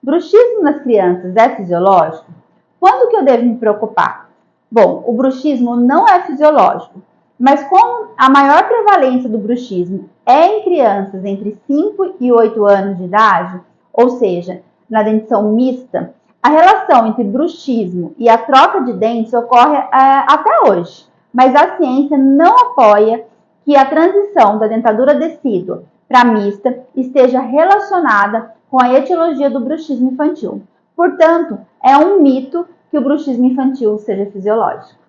Bruxismo nas crianças é fisiológico? Quando que eu devo me preocupar? Bom, o bruxismo não é fisiológico, mas como a maior prevalência do bruxismo é em crianças entre 5 e 8 anos de idade, ou seja, na dentição mista, a relação entre bruxismo e a troca de dentes ocorre até hoje, mas a ciência não apoia que a transição da dentadura decídua para mista esteja relacionada com a etiologia do bruxismo infantil. Portanto, é um mito que o bruxismo infantil seja fisiológico.